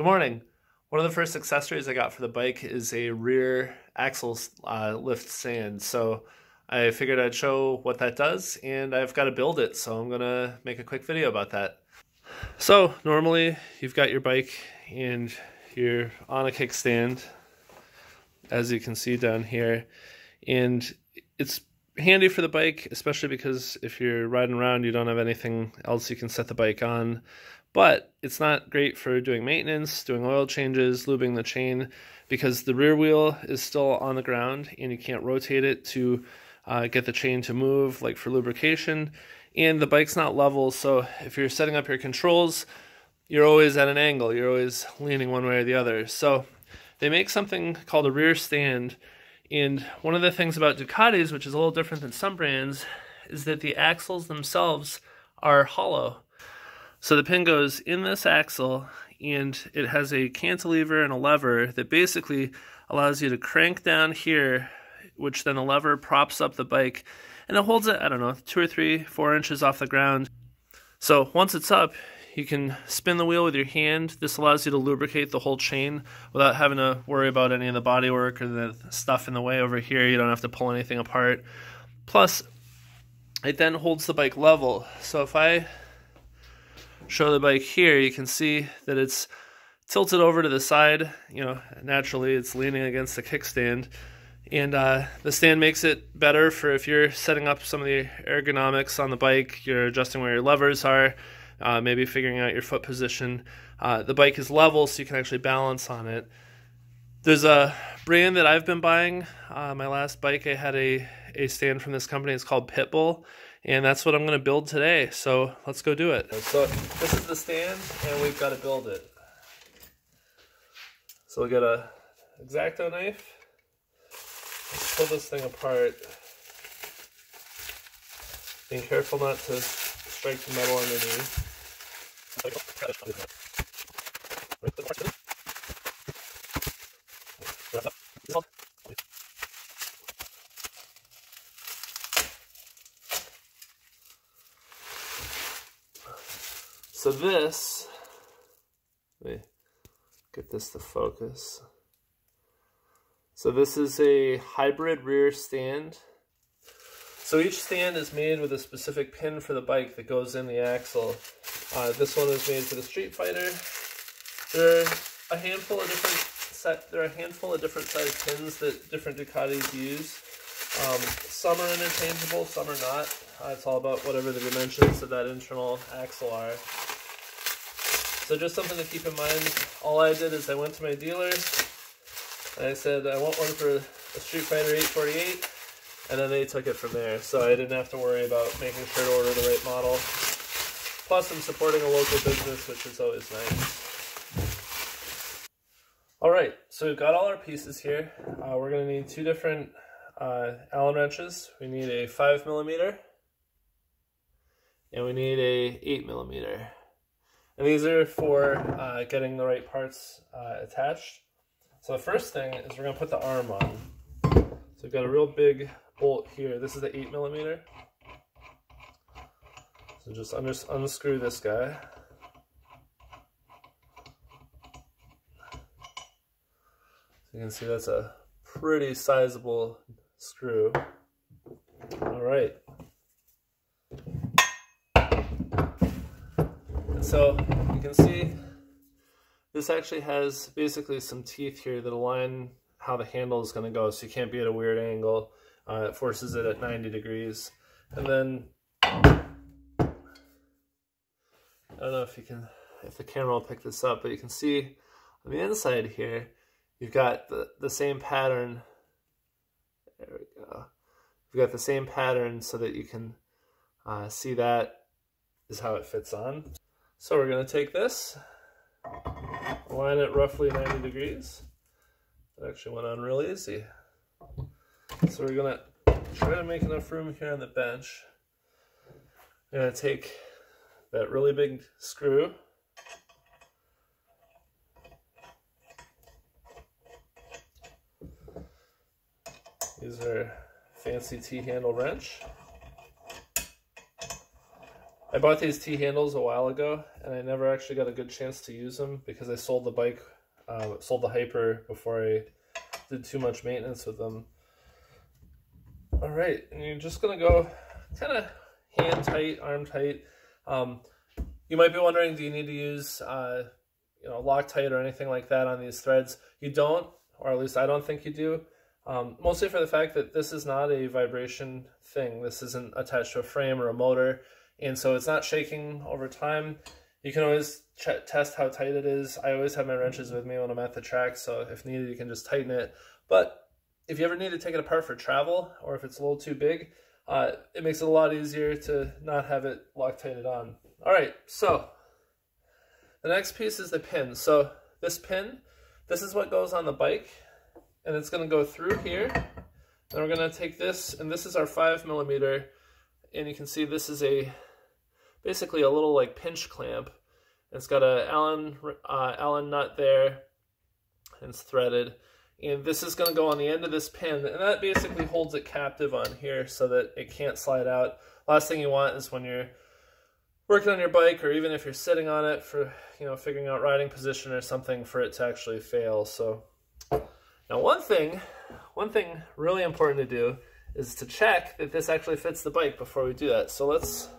Good morning. One of the first accessories I got for the bike is a rear axle lift stand. So I figured I'd show what that does, and I've got to build it. So I'm going to make a quick video about that. So normally you've got your bike and you're on a kickstand, as you can see down here. And it's handy for the bike, especially because if you're riding around, you don't have anything else you can set the bike on. But it's not great for doing maintenance, doing oil changes, lubing the chain, because the rear wheel is still on the ground and you can't rotate it to get the chain to move, like for lubrication. And the bike's not level, so if you're setting up your controls, you're always at an angle. You're always leaning one way or the other. So they make something called a rear stand. And one of the things about Ducatis, which is a little different than some brands, is that the axles themselves are hollow. So the pin goes in this axle, and it has a cantilever and a lever that basically allows you to crank down here, which then the lever props up the bike, and it holds it, I don't know, 2 or 3, 4 inches off the ground. So once it's up, you can spin the wheel with your hand. This allows you to lubricate the whole chain without having to worry about any of the bodywork or the stuff in the way over here. You don't have to pull anything apart. Plus, it then holds the bike level. So if I show the bike here, you can see that it's tilted over to the side. You know, naturally it's leaning against the kickstand. And the stand makes it better for if you're setting up some of the ergonomics on the bike, you're adjusting where your levers are, maybe figuring out your foot position. The bike is level, so you can actually balance on it. There's a brand that I've been buying. My last bike, I had a stand from this company. It's called Pitbull, and that's what I'm going to build today. So let's go do it. So this is the stand, and we've got to build it. So we'll get a X-Acto knife. Let's pull this thing apart. Being careful not to strike the metal underneath. So this, let me get this to focus. So this is a hybrid rear stand. So each stand is made with a specific pin for the bike that goes in the axle. This one is made for the Street Fighter. There are a handful of different size pins that different Ducatis use. Some are interchangeable, some are not. It's all about whatever the dimensions of that internal axle are. So just something to keep in mind. All I did is I went to my dealer and I said I want one for a Street Fighter 848, and then they took it from there. So I didn't have to worry about making sure to order the right model. Plus I'm supporting a local business, which is always nice. Alright, so we've got all our pieces here. We're going to need 2 different Allen wrenches. We need a 5mm and we need a 8mm. And these are for getting the right parts attached. So the first thing is we're going to put the arm on. So we've got a real big bolt here. This is the 8mm. So just unscrew this guy. So you can see that's a pretty sizable screw. All right. And so you can see this actually has basically some teeth here that align how the handle is going to go, so you can't be at a weird angle. It forces it at 90 degrees. And then, I don't know if the camera will pick this up, but you can see on the inside here, you've got the same pattern. There we go. You've got the same pattern so that you can see that is how it fits on. So we're going to take this, align it roughly 90 degrees. It actually went on real easy. So we're going to try to make enough room here on the bench. I'm going to take that really big screw. These are fancy T-handle wrench. I bought these T-handles a while ago, and I never actually got a good chance to use them because I sold the bike, sold the Hyper before I did too much maintenance with them. All right, and you're just gonna go kind of hand tight, arm tight. You might be wondering, do you need to use Loctite or anything like that on these threads? You don't, or at least I don't think you do. Mostly for the fact that this is not a vibration thing. This isn't attached to a frame or a motor, and so it's not shaking over time. You can always test how tight it is. I always have my wrenches with me when I'm at the track, so if needed, you can just tighten it. But if you ever need to take it apart for travel, or if it's a little too big, it makes it a lot easier to not have it Loctited on. All right, so the next piece is the pin. So this pin, this is what goes on the bike, and it's going to go through here. Then we're going to take this, and this is our 5mm, and you can see this is basically a little like pinch clamp. It's got a Allen nut there, and it's threaded. And this is going to go on the end of this pin, and that basically holds it captive on here so that it can't slide out. Last thing you want is when you're working on your bike, or even if you're sitting on it for, figuring out riding position or something, for it to actually fail. So now one thing really important to do is to check that this actually fits the bike before we do that. So let's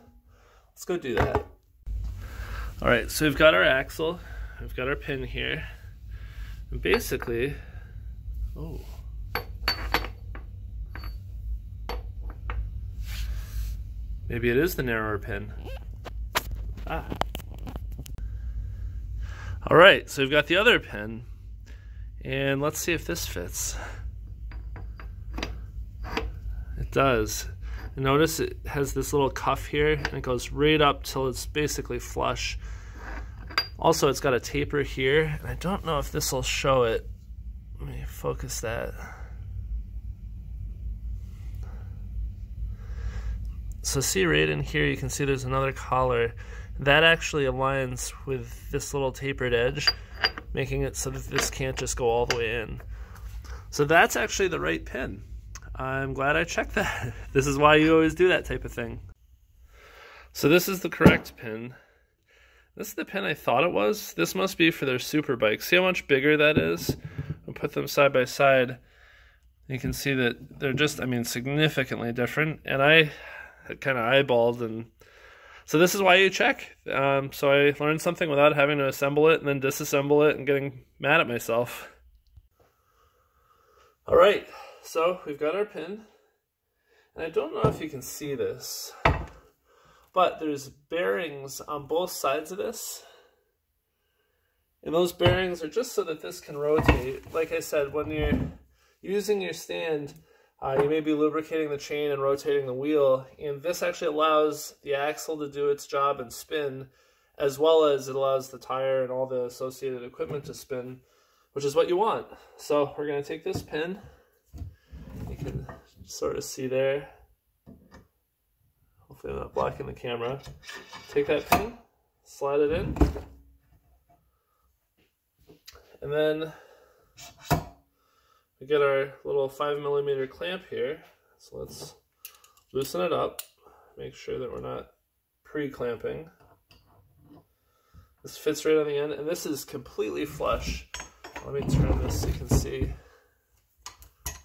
go do that. All right, so we've got our axle, we've got our pin here, and basically, maybe it is the narrower pin. All right, so we've got the other pin, and let's see if this fits. It does. And notice it has this little cuff here, and it goes right up till it's basically flush. Also, it's got a taper here, and I don't know if this will show it. Let me focus that. So see right in here, you can see there's another collar. That actually aligns with this little tapered edge, making it so that this can't just go all the way in. So that's actually the right pin. I'm glad I checked that. This is why you always do that type of thing. So this is the correct pin. This is the pin I thought it was. This must be for their super bike. See how much bigger that is? I'll put them side by side. You can see that they're just, significantly different. And I had kind of eyeballed, and so this is why you check. So I learned something without having to assemble it and then disassemble it and getting mad at myself. All right, so we've got our pin, and I don't know if you can see this, but there's bearings on both sides of this, and those bearings are just so that this can rotate. Like I said, when you're using your stand, you may be lubricating the chain and rotating the wheel, and this actually allows the axle to do its job and spin, as well as it allows the tire and all the associated equipment to spin, which is what you want. So we're going to take this pin. You can sort of see there. Hopefully I'm not blocking the camera. Take that pin, slide it in, and then we get our little 5mm clamp here. So let's loosen it up, make sure that we're not pre-clamping. This fits right on the end, and this is completely flush. Let me turn this so you can see.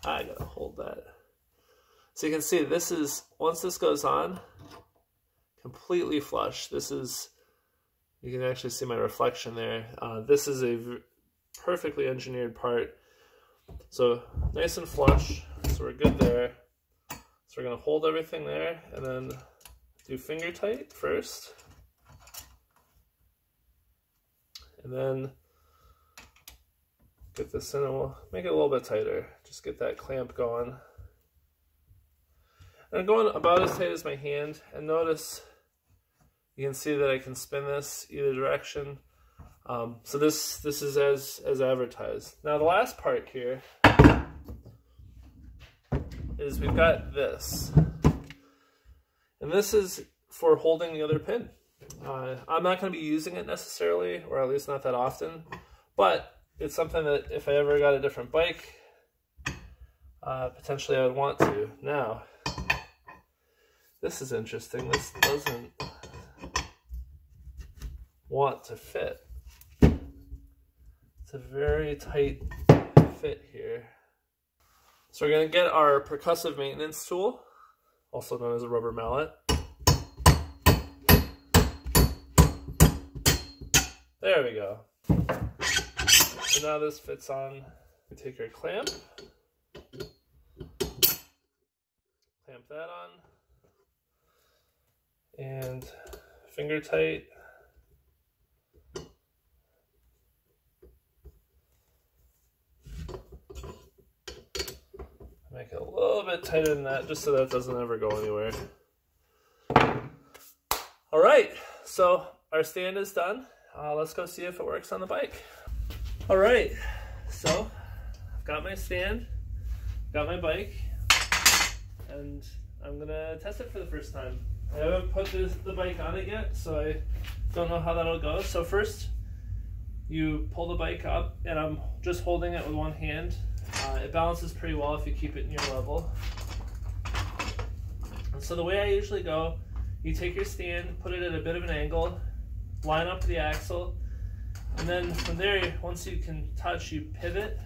I gotta hold that. So you can see this is, once this goes on, completely flush. This is, you can actually see my reflection there. This is a perfectly engineered part. So nice and flush, so we're good there. So we're gonna hold everything there and then do finger tight first. And then get this in, and we'll make it a little bit tighter. Just get that clamp going. And I'm going about as tight as my hand, and notice you can see that I can spin this either direction. So this is as advertised. Now the last part here is we've got this, and this is for holding the other pin. I'm not going to be using it necessarily, or at least not that often, but it's something that if I ever got a different bike, potentially I would want to. Now, this is interesting. This doesn't want to fit. It's a very tight fit here. So we're going to get our percussive maintenance tool, also known as a rubber mallet. There we go. So now this fits on. You take your clamp, clamp that on, and finger tight. Make it a little bit tighter than that, just so that it doesn't ever go anywhere. All right, so our stand is done. Let's go see if it works on the bike. All right, so I've got my stand, got my bike, and I'm gonna test it for the first time. I haven't put the bike on it yet, so I don't know how that'll go. So first, you pull the bike up, and I'm just holding it with one hand. It balances pretty well if you keep it near level. And so the way I usually go, you take your stand, put it at a bit of an angle, line up the axle, and then from there, once you can touch, you pivot.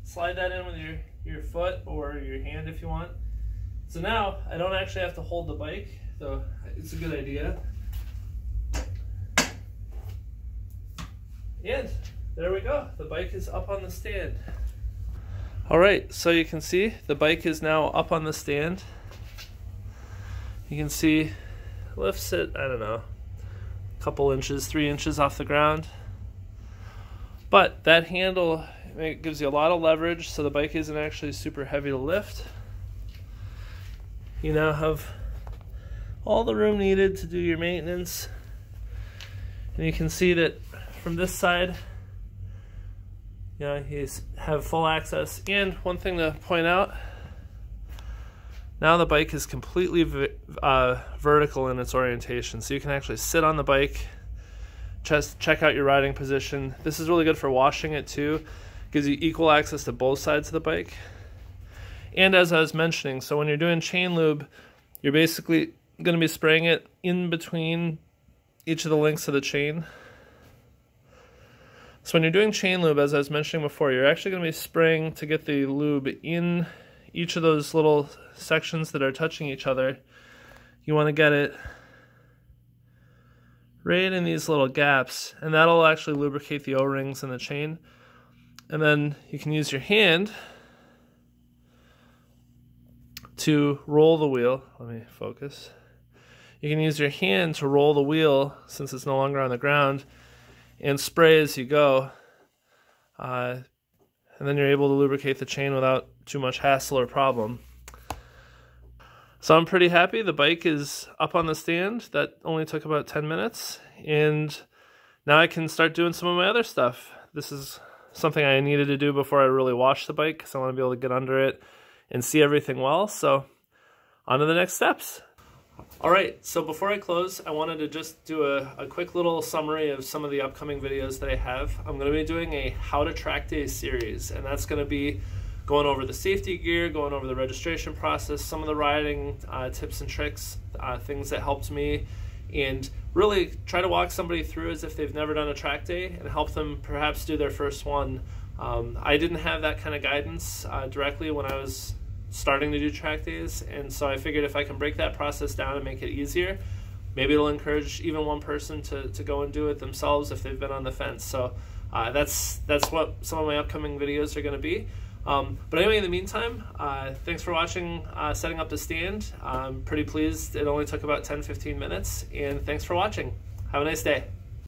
Slide that in with your foot or your hand if you want. So now, I don't actually have to hold the bike, though it's a good idea. And there we go, the bike is up on the stand. All right, so you can see the bike is now up on the stand. You can see, lifts it, I don't know, a couple inches, 3 inches off the ground. But that handle, it gives you a lot of leverage, so the bike isn't actually super heavy to lift. You now have all the room needed to do your maintenance. And you can see that from this side, you have full access. And one thing to point out, now the bike is completely vertical in its orientation. So you can actually sit on the bike, just check out your riding position. This is really good for washing it too. Gives you equal access to both sides of the bike. And as I was mentioning, so when you're doing chain lube, you're basically going to be spraying it in between each of the links of the chain. So when you're doing chain lube, as I was mentioning before, you're actually going to be spraying to get the lube in each of those little sections that are touching each other. You want to get it right in these little gaps, and that'll actually lubricate the O-rings and the chain. And then you can use your hand to roll the wheel. Let me focus. You can use your hand to roll the wheel, since it's no longer on the ground, and spray as you go, and then you're able to lubricate the chain without too much hassle or problem. So I'm pretty happy. The bike is up on the stand. That only took about 10 minutes, and now I can start doing some of my other stuff. This is something I needed to do before I really wash the bike, because I want to be able to get under it and see everything well. So on to the next steps. All right, so before I close, I wanted to just do a quick little summary of some of the upcoming videos that I have. I'm going to be doing a How to Track Day series, and that's going to be going over the safety gear, going over the registration process, some of the riding tips and tricks, things that helped me, and really try to walk somebody through as if they've never done a track day and help them perhaps do their first one. I didn't have that kind of guidance directly when I was starting to do track days, and so I figured if I can break that process down and make it easier, maybe it'll encourage even one person to go and do it themselves if they've been on the fence. So that's what some of my upcoming videos are going to be. But anyway, in the meantime, thanks for watching setting up the stand. I'm pretty pleased it only took about 10-15 minutes, and thanks for watching. Have a nice day.